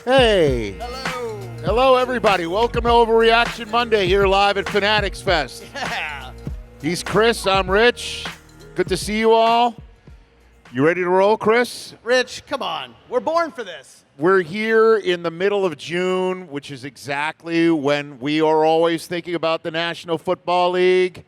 Hey. Hello. Hello, everybody. Welcome to Overreaction Monday here live at Fanatics Fest. Yeah. He's Chris. I'm Rich. Good to see you all. You ready to roll, Chris? Rich, come on. We're born for this. We're here in the middle of June, which is exactly when we are always thinking about the National Football League.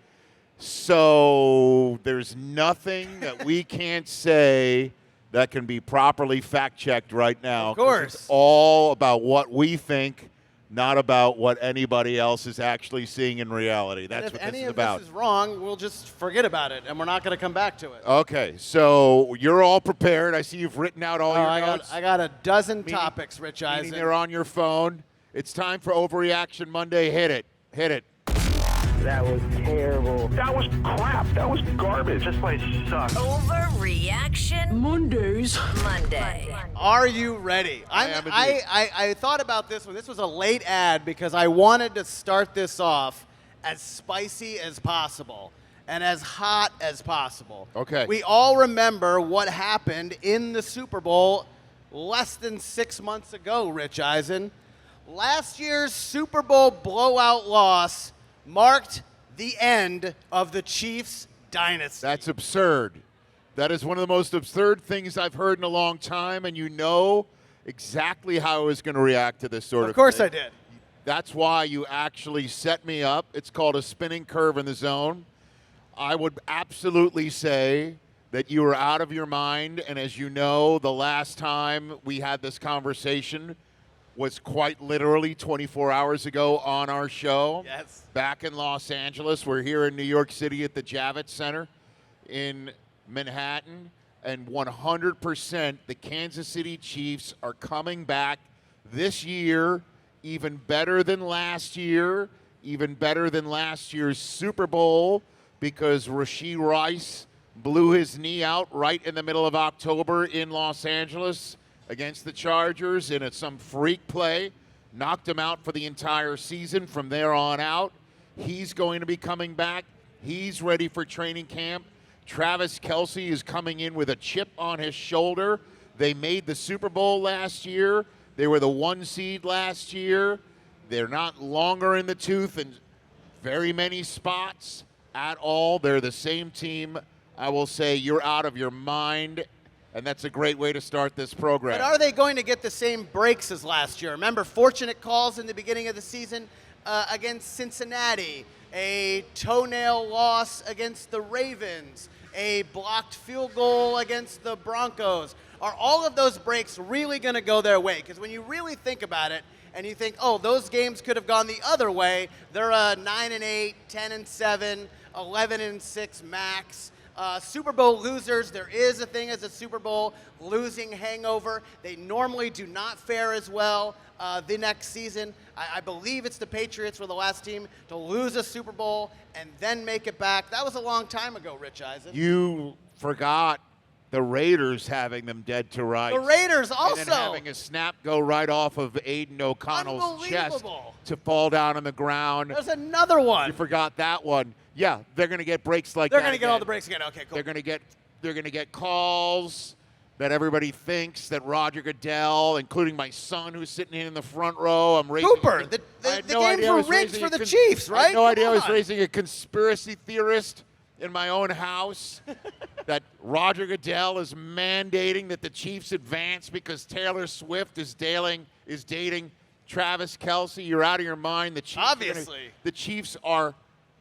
So there's nothing that we can't say that can be properly fact-checked right now. Of course. It's all about what we think, not about what anybody else is actually seeing in reality. That's what this is about. If any of this is wrong, we'll just forget about it, and we're not going to come back to it. Okay, so you're all prepared. I see you've written out all your notes. I got a dozen topics, Rich Meaning Eisen. they're on your phone. It's time for Overreaction Monday. Hit it. Hit it. That was terrible. That was crap. That was garbage. This place sucks. Overreaction Mondays. Monday. Are you ready? I am indeed. I thought about this one. This was a late ad because I wanted to start this off as spicy as possible and as hot as possible. Okay. We all remember what happened in the Super Bowl less than 6 months ago, Rich Eisen. Last year's Super Bowl blowout loss marked the end of the Chiefs' dynasty. That's absurd. That is one of the most absurd things I've heard in a long time, and you know exactly how I was going to react to this sort of thing. Of course I did. That's why you actually set me up. It's called a spinning curve in the zone. I would absolutely say that you were out of your mind, and as you know, the last time we had this conversation was quite literally 24 hours ago on our show. Yes. Back in Los Angeles. We're here in New York City at the Javits Center in Manhattan. And 100% the Kansas City Chiefs are coming back this year even better than last year, even better than last year's Super Bowl, because Rashee Rice blew his knee out right in the middle of October in Los Angeles against the Chargers in some freak play, knocked him out for the entire season. From there on out, he's going to be coming back. He's ready for training camp. Travis Kelce is coming in with a chip on his shoulder. They made the Super Bowl last year. They were the 1 seed last year. They're not longer in the tooth in very many spots at all. They're the same team. I will say you're out of your mind. And that's a great way to start this program. But are they going to get the same breaks as last year? Remember fortunate calls in the beginning of the season against Cincinnati, a toenail loss against the Ravens, a blocked field goal against the Broncos. Are all of those breaks really going to go their way? Because when you really think about it and you think, oh, those games could have gone the other way, they're 9-8, 10-7, 11-6 max. Super Bowl losers, there is a thing as a Super Bowl losing hangover. They normally do not fare as well the next season. I believe it's the Patriots were the last team to lose a Super Bowl and then make it back. That was a long time ago, Rich Eisen. You forgot the Raiders having them dead to rights. The Raiders also. And then having a snap go right off of Aiden O'Connell's chest to fall down on the ground. There's another one. You forgot that one. Yeah, they're going to get breaks like They're that. going to get all the breaks again. Okay, cool. They're going to get calls that everybody thinks that Roger Goodell, including my son who's sitting in the front row. I'm raising Cooper, the game for Rich for the Chiefs, right? I had no idea I was raising a conspiracy theorist in my own house that Roger Goodell is mandating that the Chiefs advance because Taylor Swift is dating Travis Kelce. You're out of your mind. The Chiefs Obviously. The Chiefs are,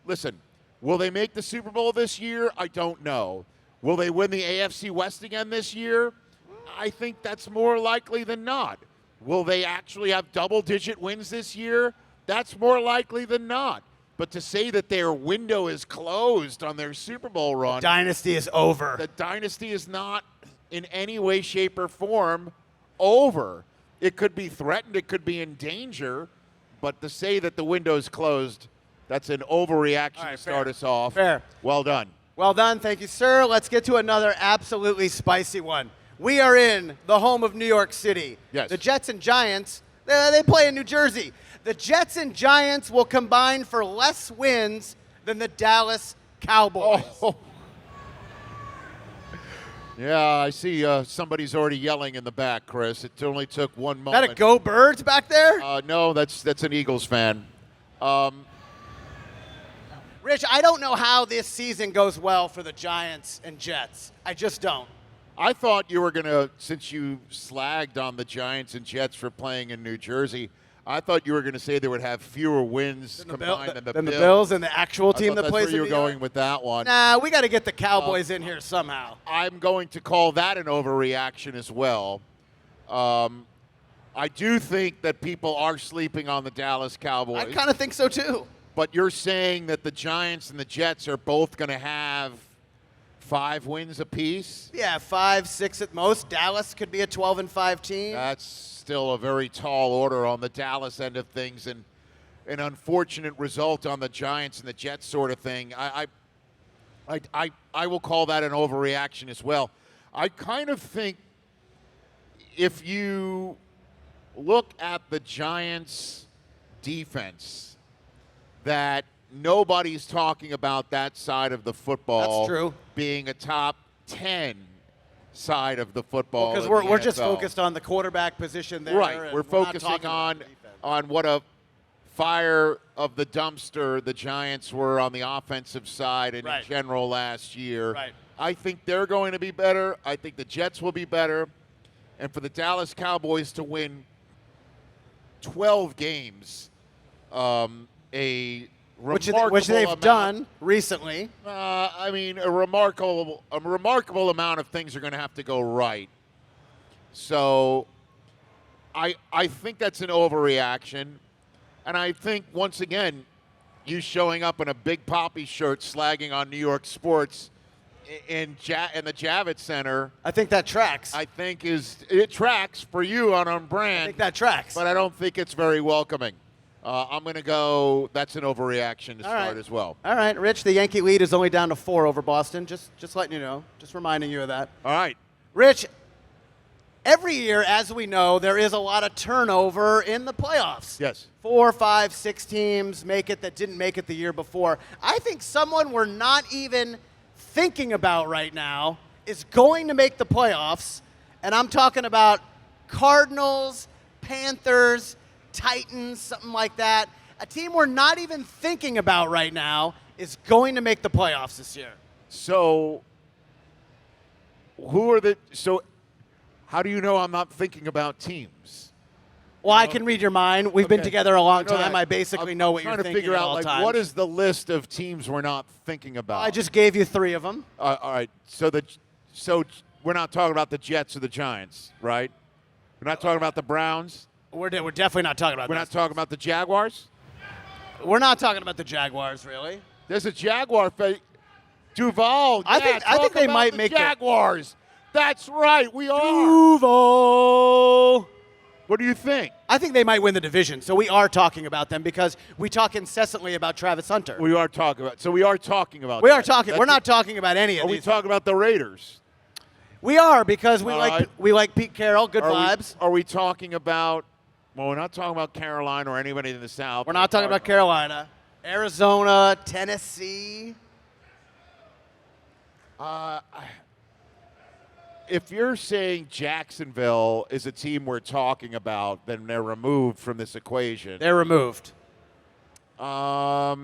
listen, will they make the Super Bowl this year? I don't know. Will they win the AFC West again this year? I think that's more likely than not. Will they actually have double-digit wins this year? That's more likely than not. But to say that their window is closed on their Super Bowl run. Dynasty is over. The dynasty is not in any way, shape, or form over. It could be threatened. It could be in danger. But to say that the window is closed, that's an overreaction to start us off. Fair. Well done. Well done. Thank you, sir. Let's get to another absolutely spicy one. We are in the home of New York City. Yes. The Jets and Giants, they play in New Jersey. The Jets and Giants will combine for less wins than the Dallas Cowboys. Oh. Yeah, I see somebody's already yelling in the back, Chris. It only took one Is moment. that a Go Birds back there? No, that's an Eagles fan. Rich, I don't know how this season goes well for the Giants and Jets. I just don't. I thought you were going to, since you slagged on the Giants and Jets for playing in New Jersey, I thought you were going to say they would have fewer wins combined than the Bills and the actual team that plays in That's where you New were York. going with that one. Nah, we got to get the Cowboys in here somehow. I'm going to call that an overreaction as well. I do think that people are sleeping on the Dallas Cowboys. I kind of think so too. But you're saying that the Giants and the Jets are both going to have 5 wins apiece? Yeah, 5, 6 at most. Dallas could be a 12-5 team. That's still a very tall order on the Dallas end of things, and an unfortunate result on the Giants and the Jets sort of thing. I will call that an overreaction as well. I kind of think if you look at the Giants' defense, that nobody's talking about that side of the football. That's true. Being a top 10 side of the football. Because in we're the just NFL. focused on the quarterback position there. Right. and We're not focusing talking about on the defense. what a fire of the dumpster the Giants were on the offensive side and Right. in general last year. Right. I think they're going to be better. I think the Jets will be better. And for the Dallas Cowboys to win 12 games, which they've amount, done recently. I mean, a remarkable amount of things are going to have to go right. So I think that's an overreaction. And I think, once again, you showing up in a Big Papi shirt slagging on New York sports in the Javits Center, I think that tracks. I think it tracks for you on brand. I think that tracks. But I don't think it's very welcoming. I'm going to go, that's an overreaction to start as well. All right, Rich, the Yankee lead is only down to 4 over Boston. Just letting you know. Just reminding you of that. All right. Rich, every year, as we know, there is a lot of turnover in the playoffs. Yes. 4, 5, 6 teams make it that didn't make it the year before. I think someone we're not even thinking about right now is going to make the playoffs, and I'm talking about Cardinals, Panthers, Titans, something like that. A team we're not even thinking about right now is going to make the playoffs this year. So how do you know I'm not thinking about teams? Well, I can read your mind. We've been Okay. together a long I know time. that. I basically I'm know what you're trying to thinking figure at out, all like, times. what is the list of teams we're not thinking about? I just gave you 3 of them. All right. So we're not talking about the Jets or the Giants, right? We're not talking about the Browns. We're definitely not talking about We're that. not talking about the Jaguars. We're not talking about the Jaguars, really. There's a Jaguar Duval. I think they about might the make the- Jaguars. That's right. We are. Duval. What do you think? I think they might win the division, so we are talking about them because we talk incessantly about Travis Hunter. We are talking about. So we are talking about. We that. are talking. That's We're not talking about any of Are we these. talking about the Raiders? We are because we All like right. we like Pete Carroll. Good Are vibes. Are we talking about? Well, we're not talking about Carolina or anybody in the South. We're not talking about Carolina, Arizona, Tennessee. If you're saying Jacksonville is a team we're talking about, then they're removed from this equation. They're removed. I'll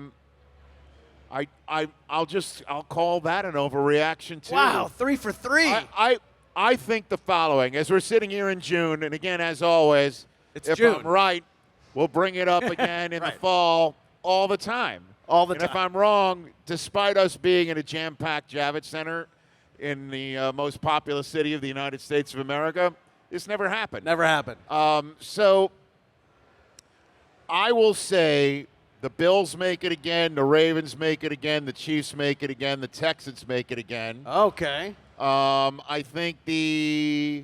call that an overreaction too. Wow, 3 for 3. I think the following, as we're sitting here in June, and again, as always, It's if June. I'm right, we'll bring it up again in Right. the fall all the time. All the and time. if I'm wrong, despite us being in a jam-packed Javits Center in the most populous city of the United States of America, this never happened. Never happened. So I will say the Bills make it again, the Ravens make it again, the Chiefs make it again, the Texans make it again. Okay. I think the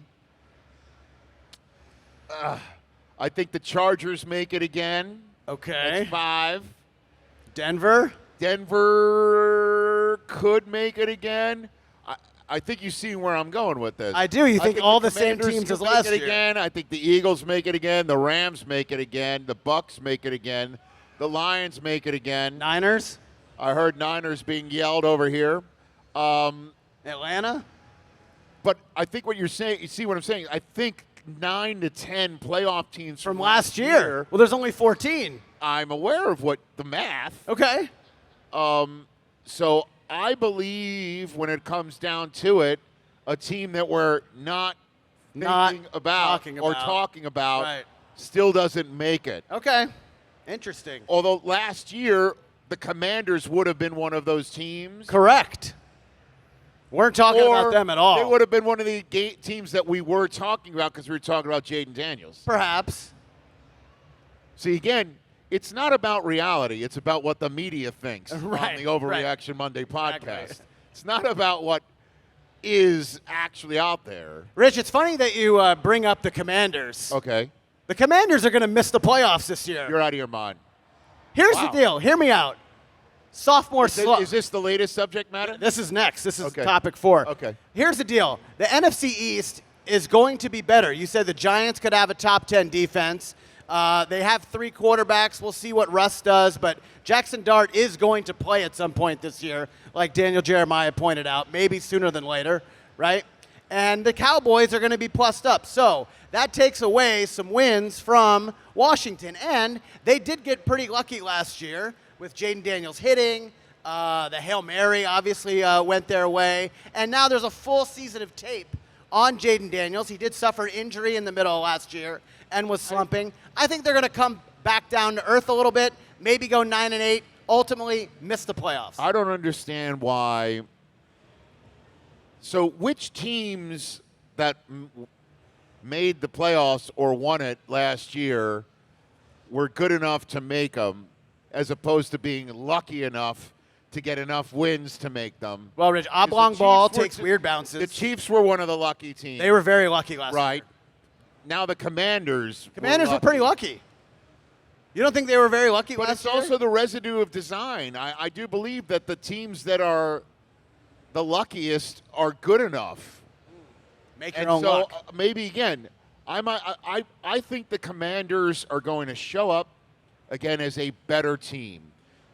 Chargers make it again. Okay. That's 5. Denver. Denver could make it again. I think you see where I'm going with this. I do. You think all the same Commanders teams could as make last it year. again. I think the Eagles make it again. The Rams make it again. The Bucks make it again. The Lions make it again. Niners. I heard Niners being yelled over here. Atlanta. But I think what you're saying, you see what I'm saying? I think 9 to 10 playoff teams From last year. Well, there's only 14. I'm aware of what the math. Okay. So I believe when it comes down to it, a team that we're not thinking about or talking about Right. still doesn't make it. Okay. Interesting. Although last year, the Commanders would have been one of those teams. Correct. We're talking about them at all. They would have been one of the teams that we were talking about because we were talking about Jaden Daniels. Perhaps. See, again, it's not about reality. It's about what the media thinks Right, on the Overreaction right. Monday podcast. Exactly. It's not about what is actually out there. Rich, it's funny that you bring up the Commanders. Okay. The Commanders are going to miss the playoffs this year. You're out of your mind. Here's Wow. the deal. Hear me out. Sophomore slump. Is this the latest subject matter? This is next. This is Okay. topic 4. Okay. Here's the deal. The NFC East is going to be better. You said the Giants could have a top 10 defense. They have 3 quarterbacks. We'll see what Russ does, but Jackson Dart is going to play at some point this year, like Daniel Jeremiah pointed out, maybe sooner than later, right? And the Cowboys are going to be plussed up. So that takes away some wins from Washington. And they did get pretty lucky last year with Jaden Daniels hitting. The Hail Mary obviously went their way. And now there's a full season of tape on Jaden Daniels. He did suffer an injury in the middle of last year and was slumping. I think they're going to come back down to earth a little bit, maybe go 9-8, ultimately miss the playoffs. I don't understand why. So which teams that made the playoffs or won it last year were good enough to make them as opposed to being lucky enough to get enough wins to make them? Well, Rich, oblong ball takes weird bounces. The Chiefs were one of the lucky teams. They were very lucky last year. right. Now the Commanders Commanders were pretty lucky. You don't think they were very lucky But last it's year? also the residue of design. I do believe that the teams that are the luckiest are good enough. Make your And own so luck. maybe again, I think the Commanders are going to show up again as a better team.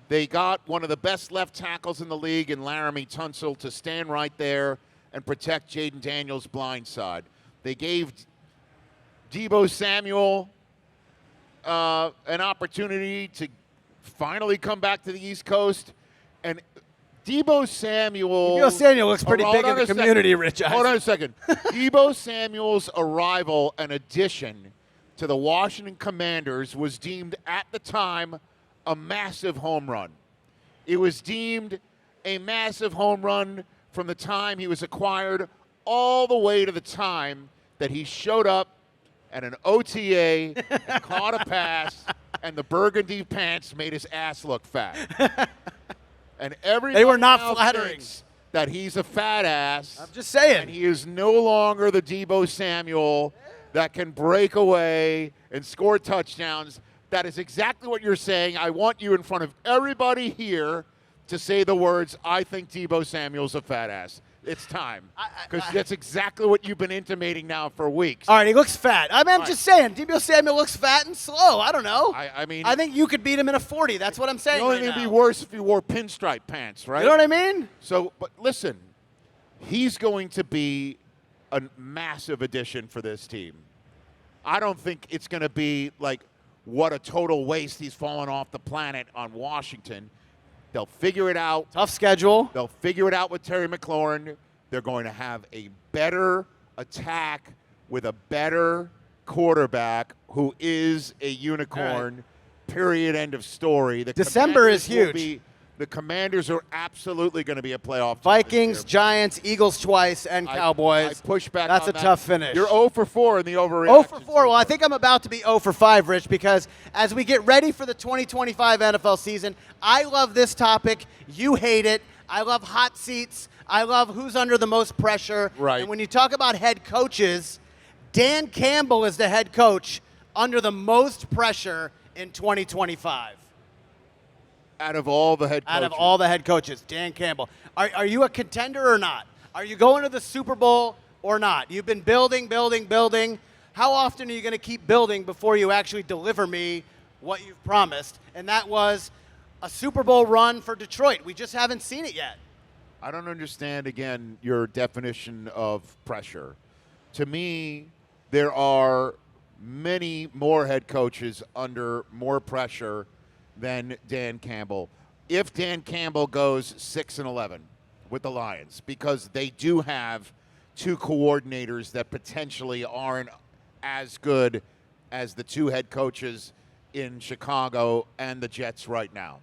They got one of the best left tackles in the league in Laramie Tunsil to stand right there and protect Jaden Daniels' blind side. They gave Deebo Samuel an opportunity to finally come back to the East Coast, and Deebo Samuel looks pretty big in the community, Rich Eisen. Hold on a second. Deebo Samuel's arrival and addition to the Washington Commanders was deemed at the time a massive home run. It was deemed a massive home run from the time he was acquired all the way to the time that he showed up at an OTA, and caught a pass, and the burgundy pants made his ass look fat. And everybody They were not now flattering. thinks that he's a fat ass. I'm just saying. And he is no longer the Deebo Samuel that can break away and score touchdowns. That is exactly what you're saying. I want you in front of everybody here to say the words, I think Deebo Samuel's a fat ass. It's time. Because that's exactly what you've been intimating now for weeks. All right, he looks fat. I mean, I'm just saying, Deebo Samuel looks fat and slow. I don't know. I mean, I think you could beat him in a 40. That's what I'm saying. the only right thing would now. be worse if he wore pinstripe pants, right? You know what I mean? So, but listen, he's going to be a massive addition for this team. I don't think it's going to be like what a total waste he's fallen off the planet on Washington. They'll figure it out. Tough schedule. They'll figure it out with Terry McLaurin. They're going to have a better attack with a better quarterback who is a unicorn. Period. End of story. The December is Commanders will huge. The Commanders are absolutely going to be a playoff team Vikings, this year. Giants, Eagles twice, and Cowboys. I push back That's on a that. tough finish. You're 0 for 4 in the overreaction. 0 for 4. Well, I think I'm about to be 0 for 5, Rich, because as we get ready for the 2025 NFL season, I love this topic. You hate it. I love hot seats. I love who's under the most pressure. Right. And when you talk about head coaches, Dan Campbell is the head coach under the most pressure in 2025. Out of all the head coaches. Out of all the head coaches, Dan Campbell. Are you a contender or not? Are you going to the Super Bowl or not? You've been building. How often are you going to keep building before you actually deliver me what you've promised? And that was a Super Bowl run for Detroit. We just haven't seen it yet. I don't understand, again, your definition of pressure. To me, there are many more head coaches under more pressure than Dan Campbell. If Dan Campbell goes 6-11 with the Lions, because they do have two coordinators that potentially aren't as good as the two head coaches in Chicago and the Jets right now.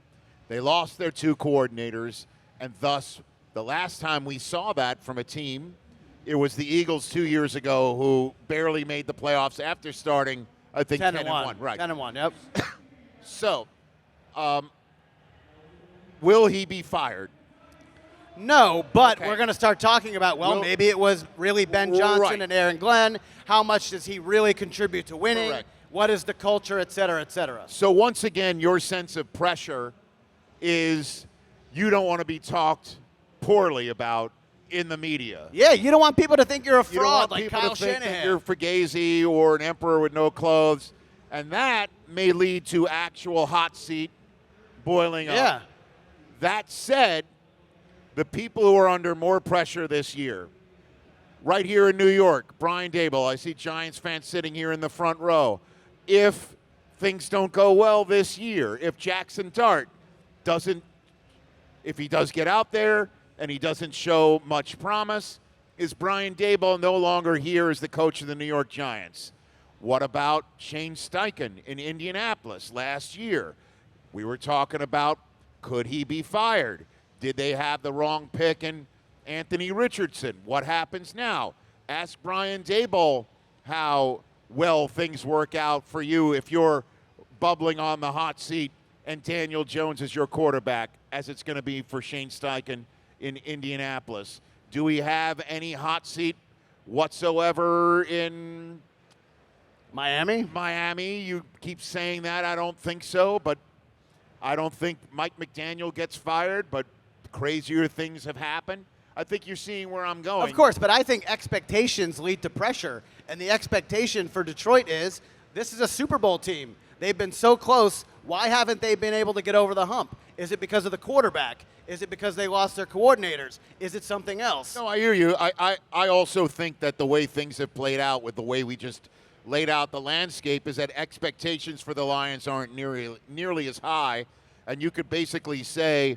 They lost their two coordinators, and thus the last time we saw that from a team, it was the Eagles 2 years ago who barely made the playoffs after starting, I think, 10-1. Right. 10-1, yep. So, will he be fired? No, but Okay. we're going to start talking about, maybe it was really Ben Johnson Right. and Aaron Glenn. How much does he really contribute to winning? Correct. What is the culture, et cetera, et cetera? So once again, your sense of pressure is you don't want to be talked poorly about in the media. Yeah, you don't want people to think you're a You don't fraud want like people Kyle to think that Shanahan. you're Fugazi or an emperor with no clothes, and that may lead to actual hot seat boiling up. Yeah. That said, the people who are under more pressure this year, right here in New York, Brian Daboll, I see Giants fans sitting here in the front row. If things don't go well this year, if Jackson Dart if he does get out there and he doesn't show much promise, is Brian Daboll no longer here as the coach of the New York Giants? What about Shane Steichen in Indianapolis last year? We were talking about, could he be fired? Did they have the wrong pick in Anthony Richardson? What happens now? Ask Brian Daboll how well things work out for you if you're bubbling on the hot seat and Daniel Jones is your quarterback, as it's going to be for Shane Steichen in Indianapolis. Do we have any hot seat whatsoever in Miami? You keep saying that. I don't think so, but I don't think Mike McDaniel gets fired, but crazier things have happened. I think you're seeing where I'm going. Of course, but I think expectations lead to pressure. And the expectation for Detroit is this is a Super Bowl team. They've been so close. Why haven't they been able to get over the hump? Is it because of the quarterback? Is it because they lost their coordinators? Is it something else? No, I hear you. I also think that the way things have played out with the way we just laid out the landscape is that expectations for the Lions aren't nearly as high. And you could basically say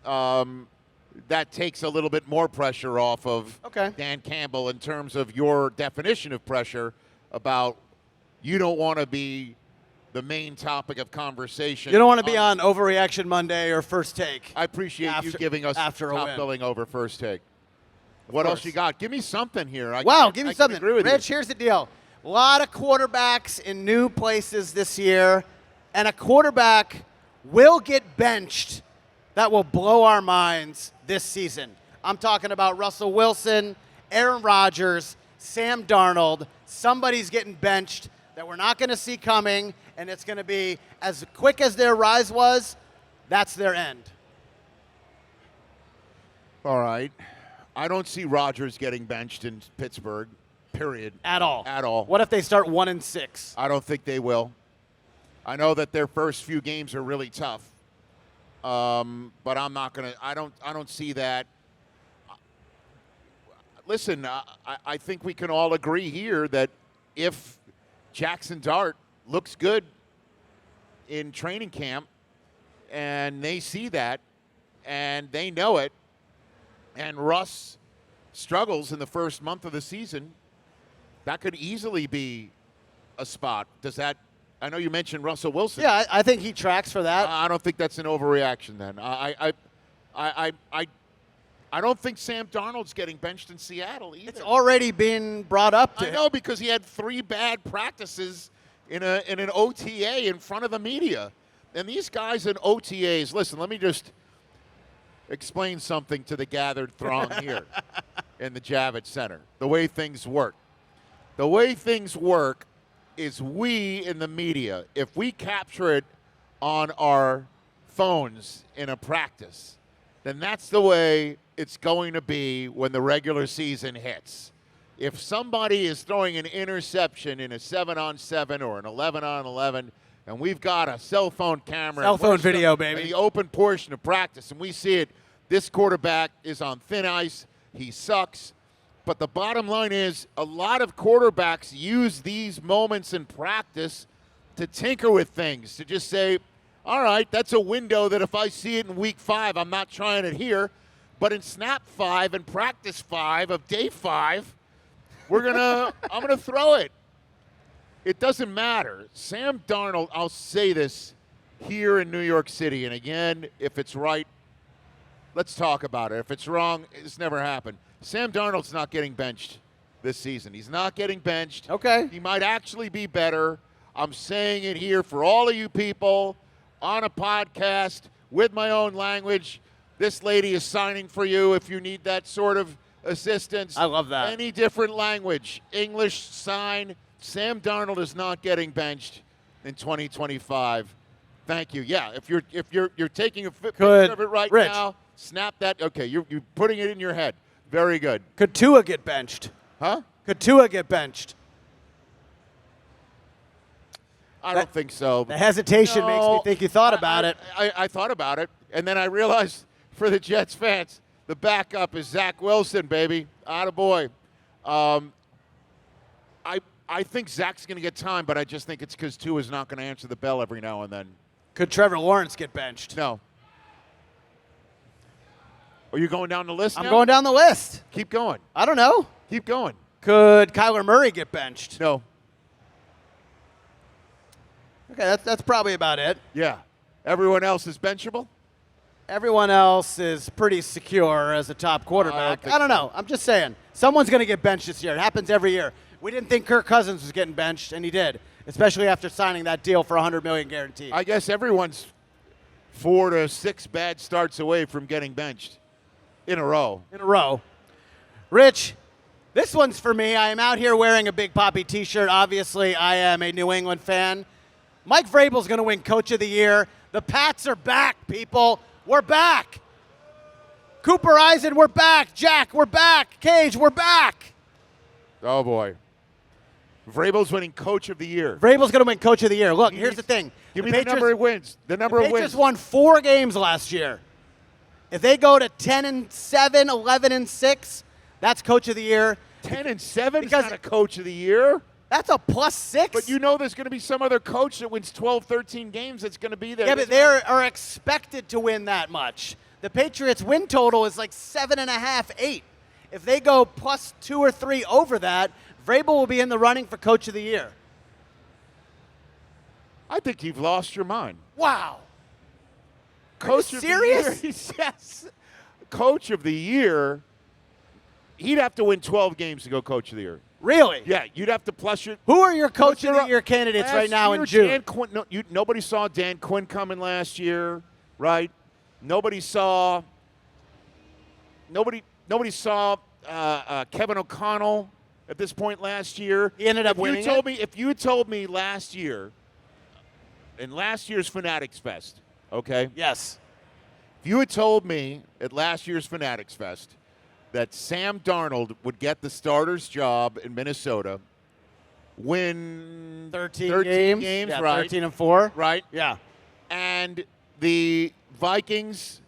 that takes a little bit more pressure off of Dan Campbell in terms of your definition of pressure about you don't want to be the main topic of conversation. You don't want to be on Overreaction Monday or First Take. I appreciate you giving us top billing over First Take. What else you got? Give me something here. Give me something. Rich, here's the deal. A lot of quarterbacks in new places this year, and a quarterback will get benched that will blow our minds this season. I'm talking about Russell Wilson, Aaron Rodgers, Sam Darnold. Somebody's getting benched that we're not going to see coming, and it's going to be as quick as their rise was, that's their end. All right. I don't see Rodgers getting benched in Pittsburgh, period. At all. At all. What if they start 1-6? I don't think they will. I know that their first few games are really tough, but I'm not going to – I don't see that. Listen, I think we can all agree here that if Jackson Dart looks good in training camp and they see that and they know it, and Russ struggles in the first month of the season, that could easily be a spot. Does that – I know you mentioned Russell Wilson. Yeah, I think he tracks for that. I don't think that's an overreaction then. I don't think Sam Darnold's getting benched in Seattle either. It's already been brought up to I know, because he had 3 bad practices in an OTA in front of the media. And these guys in OTAs, listen, let me just explain something to the gathered throng here in the Javits Center. The way things work. The way things work is we in the media, if we capture it on our phones in a practice, then that's the way it's going to be when the regular season hits. If somebody is throwing an interception in a 7-on-7 or an 11-on-11, and we've got a cell phone camera, Cell phone video, baby, in the open portion of practice, and we see it This quarterback is on thin ice. He sucks. But the bottom line is a lot of quarterbacks use these moments in practice to tinker with things, to just say, all right, that's a window that if I see it in week 5, I'm not trying it here. But in snap 5 and practice 5 of day 5, I'm gonna throw it. It doesn't matter. Sam Darnold, I'll say this here in New York City, and again, if it's right, let's talk about it. If it's wrong, it's never happened. Sam Darnold's not getting benched this season. He's not getting benched. Okay. He might actually be better. I'm saying it here for all of you people on a podcast with my own language. This lady is signing for you if you need that sort of assistance. I love that. Any different language. English, sign. Sam Darnold is not getting benched in 2025. Thank you. Yeah, if you're taking a picture of it right Rich. now, snap that. Okay, you're putting it in your head. Very good. Could Tua get benched? Huh? Could Tua get benched? I don't think so. The hesitation makes me think you thought about it. I thought about it, and then I realized for the Jets fans, the backup is Zach Wilson, baby. Attaboy. I think Zach's going to get time, but I just think it's because Tua's not going to answer the bell every now and then. Could Trevor Lawrence get benched? No. Are you going down the list I'm now? going down the list. Keep going. I don't know. Keep going. Could Kyler Murray get benched? No. Okay, that's probably about it. Yeah. Everyone else is benchable? Everyone else is pretty secure as a top quarterback. think I don't so. know. I'm just saying. Someone's going to get benched this year. It happens every year. We didn't think Kirk Cousins was getting benched, and he did, especially after signing that deal for $100 million guaranteed. I guess everyone's 4 to 6 bad starts away from getting benched in a row. In a row. Rich, this one's for me. I am out here wearing a Big Papi t-shirt. Obviously, I am a New England fan. Mike Vrabel's going to win Coach of the Year. The Pats are back, people. We're back. Cooper Eisen, we're back. Jack, we're back. Cage, we're back. Oh, boy. Vrabel's winning Coach of the Year. Vrabel's going to win Coach of the Year. Look, here's the thing. Give me the number of wins. The number of Patriots wins. won 4 games last year. If they go to 10-7, 11-6, that's Coach of the Year. 10-7 is Because- not a Coach of the Year. That's a +6. But you know there's going to be some other coach that wins 12, 13 games that's going to be there. Yeah, but they are expected to win that much. The Patriots' win total is like 7.5, 8. If they go +2 or 3 over that, Vrabel will be in the running for Coach of the Year. I think you've lost your mind. Wow. Coach of serious? the Year. Yes. Coach of the Year. He'd have to win 12 games to go Coach of the Year. Really? Yeah, you'd have to plus your. Who are your Coach of the Year candidates Last right now year, in June? Dan Quinn, nobody saw Dan Quinn coming last year, right? Nobody saw Kevin O'Connell at this point last year. He ended up winning it? If you had told me last year, in last year's Fanatics Fest, okay? Yes. If you had told me at last year's Fanatics Fest that Sam Darnold would get the starter's job in Minnesota, win 13 games, yeah, right? 13-4. Right? Yeah. And the Vikings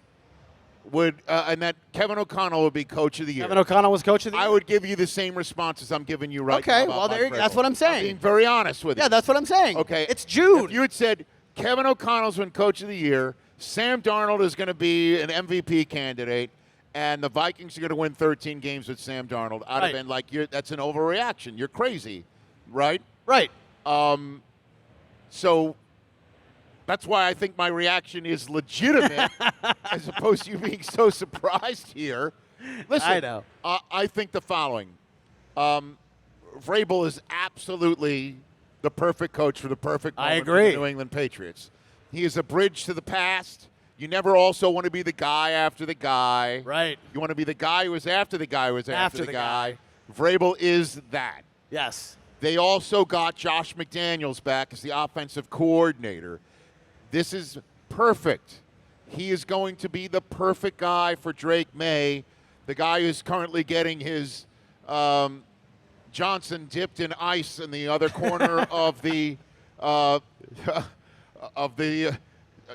would, and that Kevin O'Connell would be Coach of the Year. Kevin O'Connell was Coach of the Year? I would give you the same responses I'm giving you right now. Okay, about well, Mike there, that's Vrabel. what I'm saying. I'm being very honest with you. Yeah, that's what I'm saying. Okay. It's June. If you had said Kevin O'Connell's been Coach of the Year, Sam Darnold is going to be an MVP candidate, and the Vikings are going to win 13 games with Sam Darnold, I'd have been like, that's an overreaction. You're crazy, right? Right. So that's why I think my reaction is legitimate as opposed to you being so surprised here. Listen, I know. I think the following. Vrabel is absolutely the perfect coach for the perfect moment I agree. for the New England Patriots. He is a bridge to the past. You never also want to be the guy after the guy. Right. You want to be the guy who was after the guy who was after the guy. guy. Vrabel is that. Yes. They also got Josh McDaniels back as the offensive coordinator. This is perfect. He is going to be the perfect guy for Drake May, the guy who's currently getting his Johnson dipped in ice in the other corner of the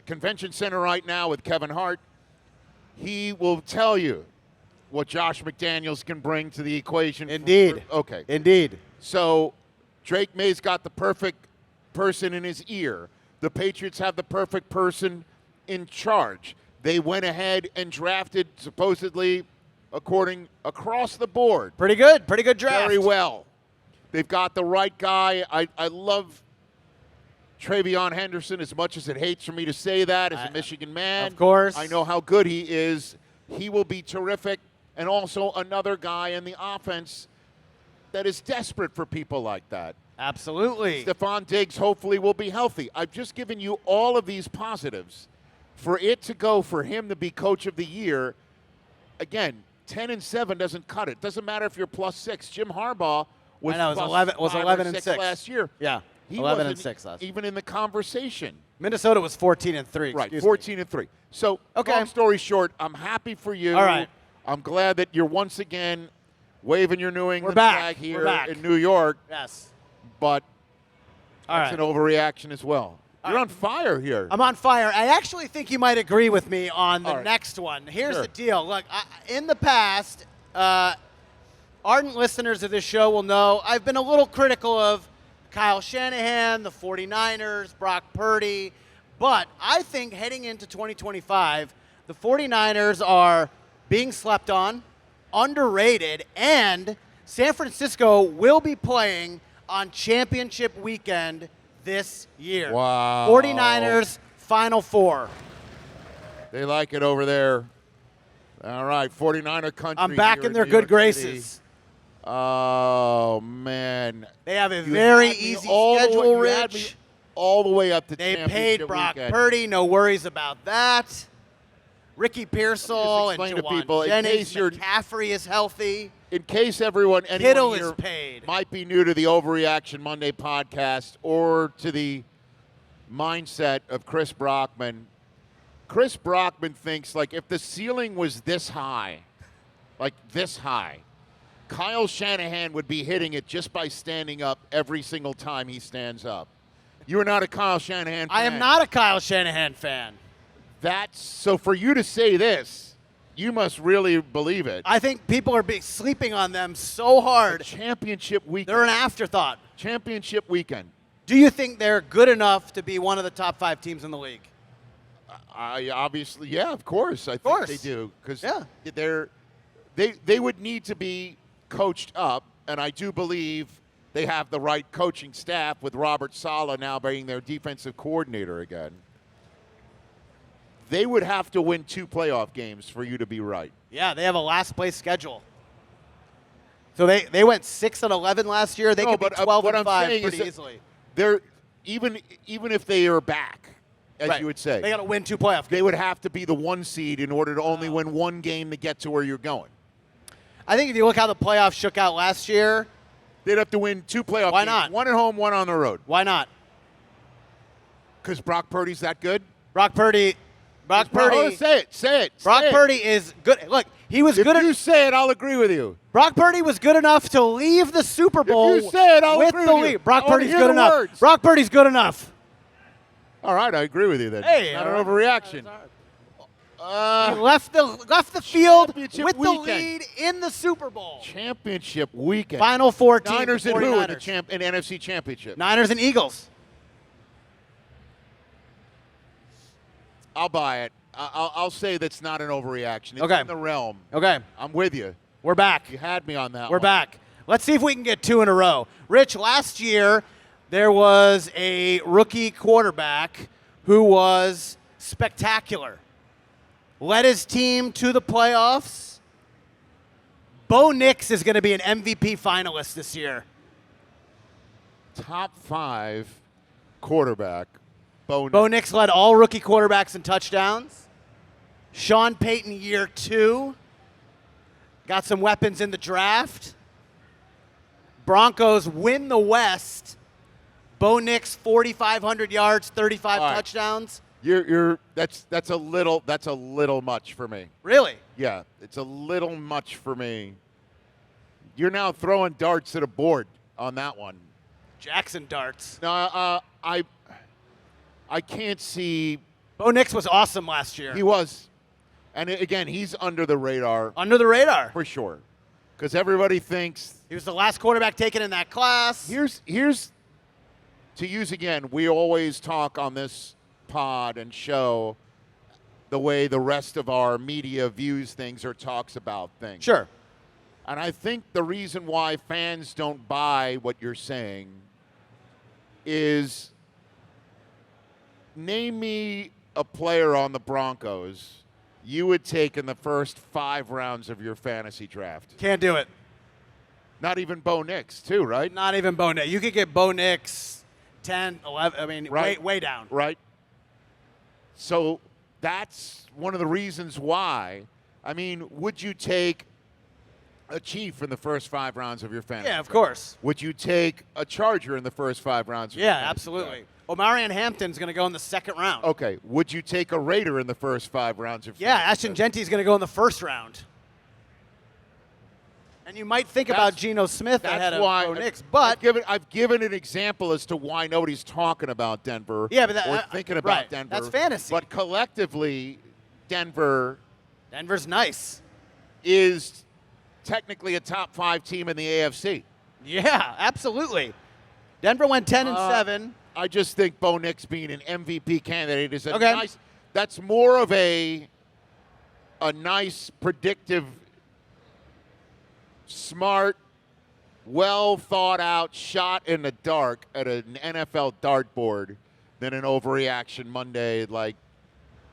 convention center right now with Kevin Hart. he will tell you what Josh McDaniels can bring to the equation. Indeed. Okay. Indeed. So Drake May's got the perfect person in his ear. The Patriots have the perfect person in charge. They went ahead and drafted, supposedly, across the board. Pretty good. Pretty good draft. Very well. They've got the right guy. I love Travion Henderson as much as it hates for me to say that as a Michigan man. Of course. I know how good he is. He will be terrific. And also another guy in the offense that is desperate for people like that. Absolutely. Stephon Diggs hopefully will be healthy. I've just given you all of these positives. For it to go for him to be coach of the year, again, 10-7 doesn't cut it. Doesn't matter if you're +6. Jim Harbaugh was, I know, it was plus 11 was 5 or 11 and 6 6 last year. Yeah. He 11 and wasn't 6 last year. even in the conversation. Minnesota was 14 and 3. Right, excuse me. 14 and 3. So, long story short, I'm happy for you. All right. I'm glad that you're once again waving your New England back. flag here We're back. in New York. Yes. But All that's right. an overreaction as well. You're on fire here. I'm on fire. I actually think you might agree with me on the All right. next one. Here's Sure. the deal. Look, in the past, ardent listeners of this show will know I've been a little critical of Kyle Shanahan, the 49ers, Brock Purdy. But I think heading into 2025, the 49ers are being slept on, underrated, and San Francisco will be playing on championship weekend this year. Wow. 49ers Final Four. They like it over there. All right, 49er country. I'm back here in their New good York City. graces. Oh, man. They have a You very had me easy all the way- schedule, you had me Rich. all the way up to They championship paid Brock weekend. Purdy. No worries about that. Ricky Pearsall and explain to Jawan people, in Jennings. case you're- McCaffrey is healthy. In case anyone Kittle here is paid. might be new to the Overreaction Monday podcast or to the mindset of Chris Brockman, Chris Brockman thinks, like, if the ceiling was this high, like this high, Kyle Shanahan would be hitting it just by standing up every single time he stands up. You are not a Kyle Shanahan fan. I am not a Kyle Shanahan fan. That's so for you to say this, you must really believe it. I think people are sleeping on them so hard. Championship weekend. They're an afterthought. Championship weekend. Do you think they're good enough to be one of the top 5 teams in the league? I obviously, yeah, of course. I think course. they do because Yeah. they would need to be coached up, and I do believe they have the right coaching staff with Robert Saleh now being their defensive coordinator again. They would have to win 2 playoff games for you to be right. Yeah, they have a last place schedule. So they went 6-11 last year. They No, could be but, 12 what and I'm 5 saying is pretty that easily. They're even if they are back, as Right. you would say, They got to win 2 playoff games. they would have to be the 1 seed in order to only win 1 game to get to where you're going. I think if you look how the playoffs shook out last year, They'd have to win 2 playoff Why games. not? 1 at home, 1 on the road. why not? Because Brock Purdy's that good? Brock Purdy. Oh, say it. Brock say it. Purdy is good. Look, he was If good. you say it, I'll agree with you. Brock Purdy was good enough to leave the Super Bowl you say it, I'll with agree the with you. lead. Brock I wanna Purdy's hear good the enough. words. Brock Purdy's good enough. All right, I agree with you then. Hey, not all an right. overreaction. He left the field Championship with weekend. the lead in the Super Bowl. Championship weekend. Final 4 teams. Niners the and who in the 49ers. in NFC Championship? Niners and Eagles. I'll buy it. I'll say that's not an overreaction. It's Okay. in the realm. Okay, I'm with you. we're back. You had me on that We're one. back. Let's see if we can get 2 in a row. Rich, last year there was a rookie quarterback who was spectacular. Led his team to the playoffs. Bo Nix is going to be an MVP finalist this year. Top 5 quarterback. Bo Nix led all rookie quarterbacks in touchdowns. Sean Payton year 2. Got some weapons in the draft. Broncos win the West. Bo Nix 4,500 yards, 35 All right. touchdowns. That's a little much for me. Really? Yeah, it's a little much for me. You're now throwing darts at a board on that one. Jackson darts. No, I can't see. Bo Nix was awesome last year. He was, And again, he's under the radar Under the radar. for sure, because everybody thinks He was the last quarterback taken in that class. here's to use again. We always talk on this pod and show the way the rest of our media views things or talks about things. Sure. And I think the reason why fans don't buy what you're saying is name me a player on the Broncos you would take in the first 5 rounds of your fantasy draft. Can't do it. Not even Bo Nix, too, right? Not even Bo Nix. You could get Bo Nix 10, 11, I mean, Right. way down. Right. So that's one of the reasons why. I mean, would you take a Chief in the first 5 rounds of your fantasy Yeah, of draft? course. Would you take a Charger in the first 5 rounds of your Yeah, fantasy absolutely. draft? Omarion Hampton's going to go in the second round. Okay. Would you take a Raider in the first 5 rounds of Yeah, fantasy Ashton draft? Genty's going to go in the first round. And you might think about Geno Smith ahead That's of why Bo Nix, but I've given an example as to why nobody's talking about Denver. Yeah, but that- or thinking about right. Denver. That's fantasy. But collectively, Denver Denver's nice. is technically a top 5 team in the AFC. Yeah, absolutely. Denver went 10-7. I just think Bo Nix being an MVP candidate is a Okay. nice. That's more of a nice predictive, smart, well thought out shot in the dark at an NFL dartboard than an overreaction Monday. Like,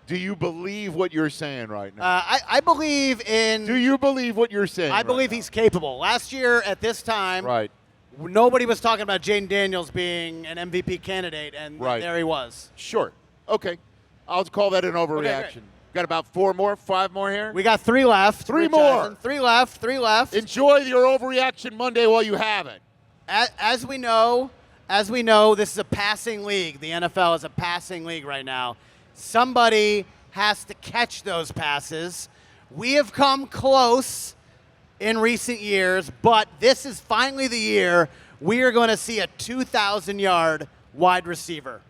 do you believe what you're saying right now? I believe in. Do you believe what you're saying? I right believe now? he's capable. Last year at this time, right. nobody was talking about Jaden Daniels being an MVP candidate, and Right. there he was. Sure. Okay. I'll call that an overreaction. great. Got about 4 more, 5 more here? We got 3 left. 3 Rich more. Eisen. 3 left. 3 left. Enjoy your overreaction Monday while you have it. As we know, this is a passing league. The NFL is a passing league right now. Somebody has to catch those passes. We have come close in recent years, but this is finally the year we are going to see a 2,000-yard wide receiver.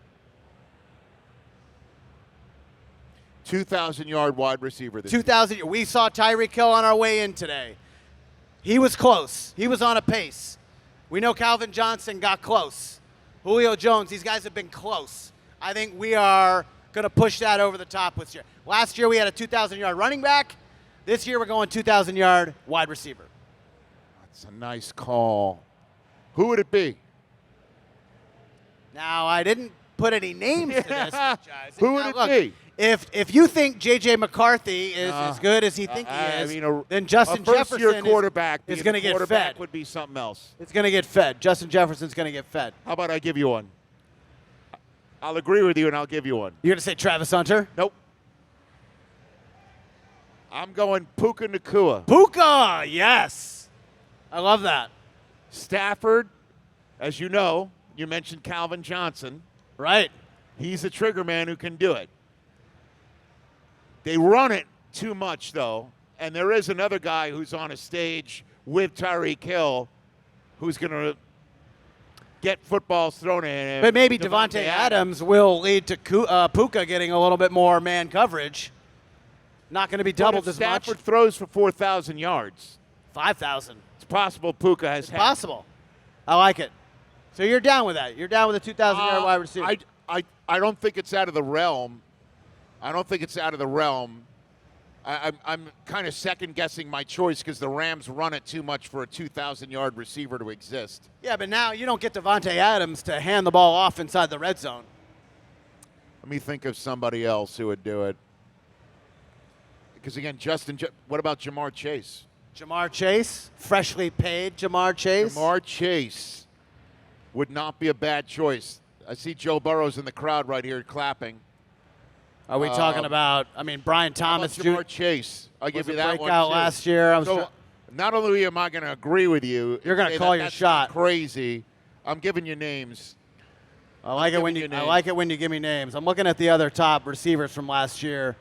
2,000-yard wide receiver this year. 2,000. We saw Tyreek Hill on our way in today. He was close. He was on a pace. We know Calvin Johnson got close. Julio Jones, these guys have been close. I think we are going to push that over the top this year. Last year we had a 2,000-yard running back. This year we're going 2,000-yard wide receiver. That's a nice call. Who would it be? Now, I didn't put any names to this. Guys. Who would Now, it look, be? If you think J.J. McCarthy is as good as he thinks he is, then Justin a first-year Jefferson quarterback is being going to a get quarterback fed. would be something else. It's going to get fed. Justin Jefferson's going to get fed. How about I give you one? I'll agree with you and I'll give you one. You're going to say Travis Hunter? Nope. I'm going Puka Nacua. Puka, yes. I love that. Stafford, as you know, you mentioned Calvin Johnson. Right. He's a trigger man who can do it. They run it too much, though, and there is another guy who's on a stage with Tyreek Hill who's going to get footballs thrown at him. But maybe Devontae Adams will lead to Puka getting a little bit more man coverage. Not going to be doubled as much. Stafford throws for 4,000 yards. 5,000. It's possible Puka has had. Possible. I like it. So you're down with that. You're down with a 2,000-yard wide receiver. I don't think it's out of the realm. I don't think it's out of the realm. I'm kind of second-guessing my choice because the Rams run it too much for a 2,000-yard receiver to exist. Yeah, but now you don't get Devontae Adams to hand the ball off inside the red zone. Let me think of somebody else who would do it. Because, again, what about Jamar Chase? Jamar Chase, freshly paid Jamar Chase. Jamar Chase would not be a bad choice. I see Joe Burrow's in the crowd right here clapping. Are we talking about, Brian Thomas How about Jamar Chase? I'll give you that one, breakout too. last year. Not only am I going to agree with you, You're going to call your that's shot. Crazy. I'm giving you names. I like it when you give me names. I'm looking at the other top receivers from last year.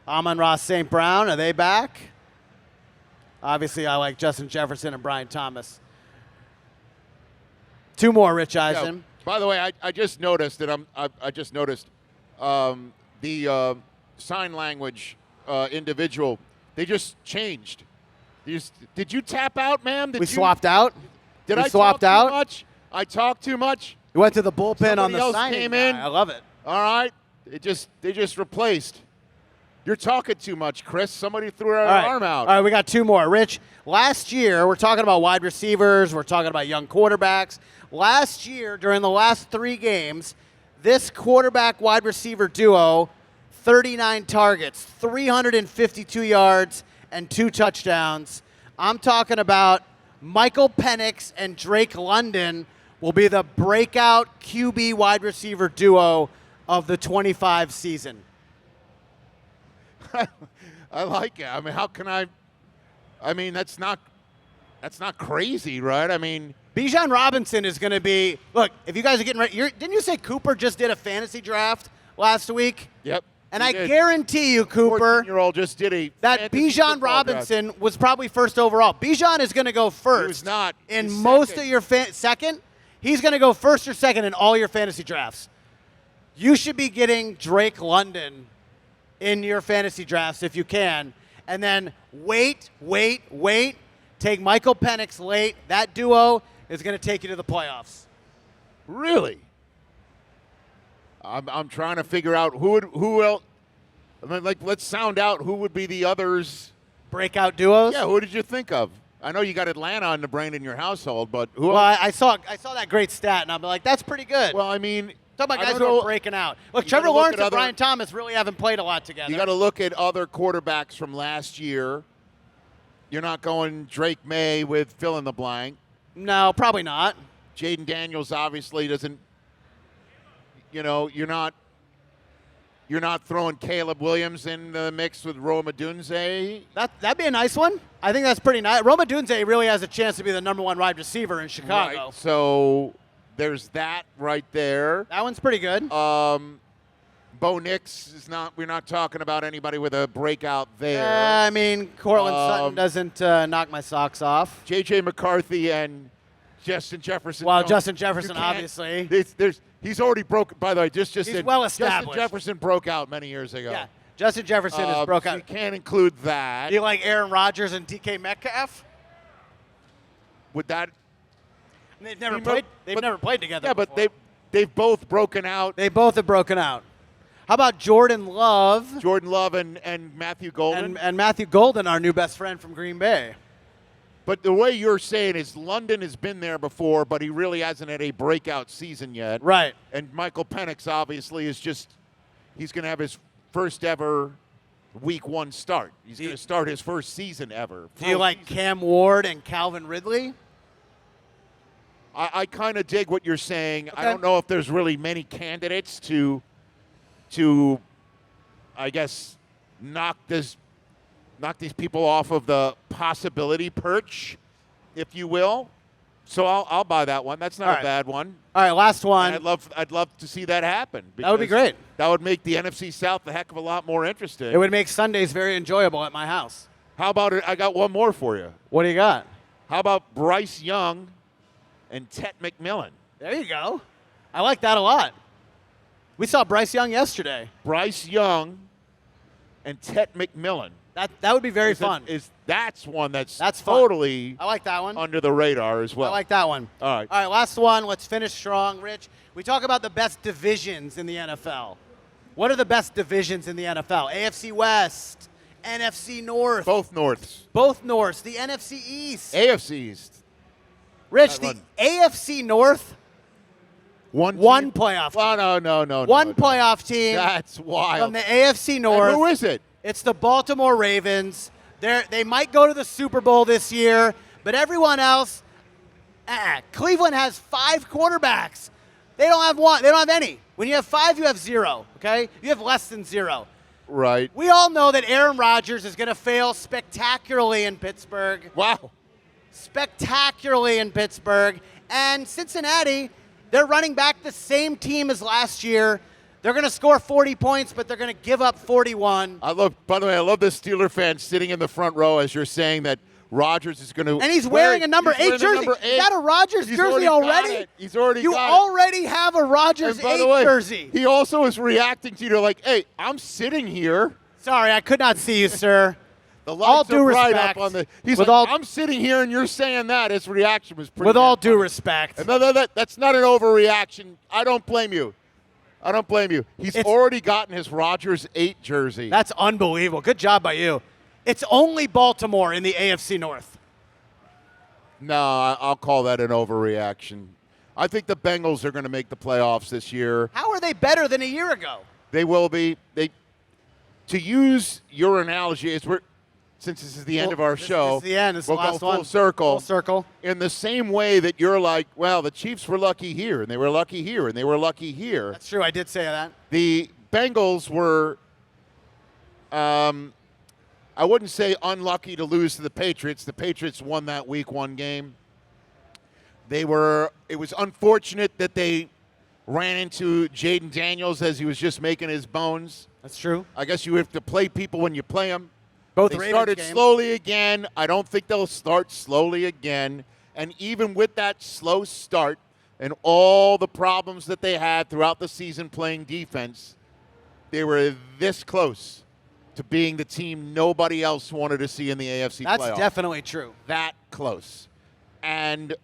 Amon-Ra St. Brown, are they back? Obviously, I like Justin Jefferson and Brian Thomas. 2 more, Rich Eisen. Yeah, by the way, I just noticed that the sign language individual. They just changed. Did you tap out, ma'am? We swapped out. Did we I swapped talk out? too much? I talked too much. You went to the bullpen on Somebody the else signing came guy. in. I love it. All right. They just replaced. You're talking too much, Chris. Somebody threw our arm out. All right, we got two more. Rich, last year, we're talking about wide receivers. We're talking about young quarterbacks. Last year, during the last 3 games, this quarterback-wide receiver duo, 39 targets, 352 yards, and 2 touchdowns. I'm talking about Michael Penix and Drake London will be the breakout QB wide receiver duo of the 25 season. I like it. I mean, how can I mean, that's not crazy, right? I mean, Bijan Robinson is going to be – look, if you guys are getting ready – didn't you say Cooper just did a fantasy draft last week? Yep. And I guarantee you, Cooper, 14-year-old just did that Bijan Robinson was probably first overall. Bijan is going to go first. He was not. In He's most second. of your second? He's going to go first or second in all your fantasy drafts. You should be getting Drake London in your fantasy drafts if you can. And then wait. Take Michael Penix late. That duo is going to take you to the playoffs. Really? I'm trying to figure out who else. I mean, like, let's sound out who would be the others. Breakout duos? Yeah, who did you think of? I know you got Atlanta on the brain in your household, but who Well, else? I saw that great stat, and I'm like, that's pretty good. Well, I mean, talk about I guys don't who know. are breaking out. Look, You Trevor gotta look Lawrence at and other- Brian Thomas really haven't played a lot together. You got to look at other quarterbacks from last year. You're not going Drake May with fill in the blank. No, probably not. Jaden Daniels obviously doesn't. You know, you're not throwing Caleb Williams in the mix with Roma Dunze. That'd be a nice one. I think that's pretty nice. Roma Dunze really has a chance to be the number 1 wide receiver in Chicago. Right. So there's that right there. That one's pretty good. Bo Nix is not. We're not talking about anybody with a breakout there. I mean, Cortland Sutton doesn't knock my socks off. J.J. McCarthy and Justin Jefferson. Well, don't- Justin you Jefferson, can't- obviously. He's already broke. By the way, just He's said, well established. Justin Jefferson broke out many years ago. Yeah, Justin Jefferson is broke so out. you can't include that. Do you like Aaron Rodgers and DK Metcalf? Would that? They've never But- played. They've but- never played together. Yeah, but before. they've both broken out. They both have broken out. How about Jordan Love Jordan Love and Matthew Golden. and Matthew Golden, our new best friend from Green Bay? But the way you're saying is London has been there before, but he really hasn't had a breakout season yet. Right. And Michael Penix obviously is he's going to have his first ever week 1 start. He's going to start his first season ever. Do you like Cam Ward and Calvin Ridley? I kind of dig what you're saying. I Okay. don't know if there's really many candidates to I guess, knock these people off of the possibility perch, if you will. So I'll buy that one. That's not All a right. bad one. All right, last one. And I'd love to see that happen. That would be because great. That would make the NFC South a heck of a lot more interesting. It would make Sundays very enjoyable at my house. How about it? I got one more for you. What do you got? How about Bryce Young and Tet McMillan? There you go. I like that a lot. We saw Bryce Young yesterday. Bryce Young and Tet McMillan. That would be very fun. That's one that's That's fun. totally I like that one. under the radar as well. I like that one. All right. All right, last one. Let's finish strong, Rich. We talk about the best divisions in the NFL. What are the best divisions in the NFL? AFC West, NFC North. Both Norths. Both Norths. The NFC East. AFC East. Rich, That the AFC North, One one team? playoff team. Oh, no. One no. playoff team That's wild. from the AFC And North. who is it? It's the Baltimore Ravens. They might go to the Super Bowl this year, but everyone else, Cleveland has 5 quarterbacks. They don't have one. They don't have any. When you have 5, you have 0, okay? You have less than 0. Right. We all know that Aaron Rodgers is going to fail spectacularly in Pittsburgh. Wow. Spectacularly in Pittsburgh. And Cincinnati, they're running back the same team as last year. They're going to score 40 points, but they're going to give up 41. By the way, I love this Steeler fan sitting in the front row as you're saying that Rodgers is going to. And he's wearing a number 8 jersey. Is that a Rodgers He's jersey already already? got it. He's already You got it. already have a Rodgers And by 8 the way, jersey. he also is reacting to you like, hey, I'm sitting here. Sorry, I could not see you, sir. The all lights due are bright respect. up on the. He's with like, all, I'm sitting here and you're saying that. His reaction was pretty. with all damn due funny. respect. No, that's not an overreaction. I don't blame you. He's already gotten his Rodgers 8 jersey. That's unbelievable. Good job by you. It's only Baltimore in the AFC North. No, I'll call that an overreaction. I think the Bengals are going to make the playoffs this year. How are they better than a year ago? They will be. To use your analogy, since this is the end of our show, This is the end. This is we'll the last go full one. circle. Full circle. In the same way that you're like, well, the Chiefs were lucky here, and they were lucky here, and they were lucky here. That's true. I did say that. The Bengals were, I wouldn't say unlucky to lose to the Patriots. The Patriots won that Week 1 game. It was unfortunate that they ran into Jaden Daniels as he was just making his bones. That's true. I guess you have to play people when you play them. Both They Ravens started games. slowly again. I don't think they'll start slowly again. And even with that slow start and all the problems that they had throughout the season playing defense, they were this close to being the team nobody else wanted to see in the AFC That's playoffs. definitely true. That close. And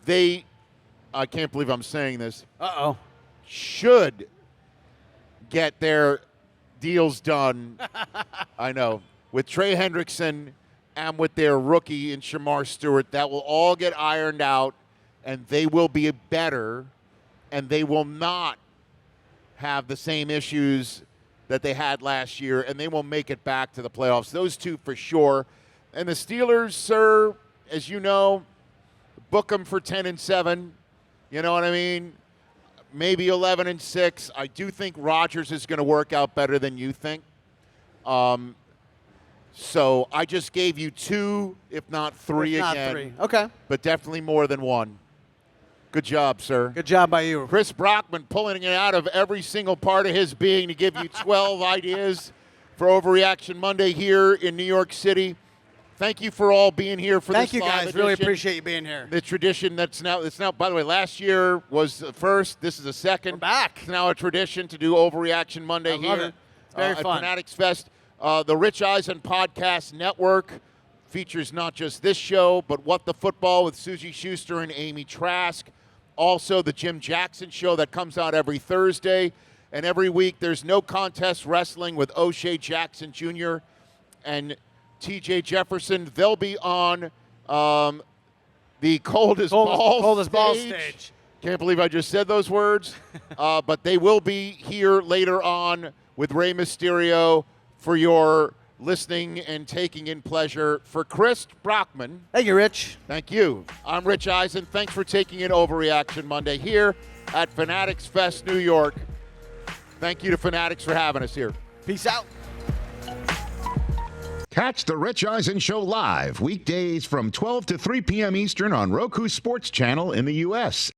I can't believe I'm saying this, Uh-oh. should get their deals done, I know, with Trey Hendrickson and with their rookie in Shamar Stewart. That will all get ironed out, and they will be better, and they will not have the same issues that they had last year, and they will make it back to the playoffs. Those two for sure. And the Steelers, sir, as you know, book them for 10-7. You know what I mean? Maybe 11-6. I do think Rodgers is going to work out better than you think. So I just gave you 2, if not 3 If not again. 3. Okay. But definitely more than 1. Good job, sir. Good job by you. Chris Brockman pulling it out of every single part of his being to give you 12 ideas for Overreaction Monday here in New York City. Thank you for all being here for Thank this you, live guys. Really edition. appreciate you being here. The tradition it's now, by the way, last year was the first. This is the second. We're back. It's now a tradition to do Overreaction Monday I love here it. It's very at fun. Fanatics Fest. The Rich Eisen Podcast Network features not just this show, but What the Football with Susie Schuster and Amy Trask. Also, the Jim Jackson Show that comes out every Thursday. And every week, there's No Contest Wrestling with O'Shea Jackson Jr. and TJ Jefferson. They'll be on the Cold as Ball stage. Can't believe I just said those words. But they will be here later on with Rey Mysterio for your listening and taking in pleasure. For Chris Brockman, Thank you, Rich. thank you. I'm Rich Eisen. Thanks for taking in Overreaction Monday here at Fanatics Fest, New York. Thank you to Fanatics for having us here. Peace out. Catch the Rich Eisen Show live weekdays from 12 to 3 p.m. Eastern on Roku Sports Channel in the U.S.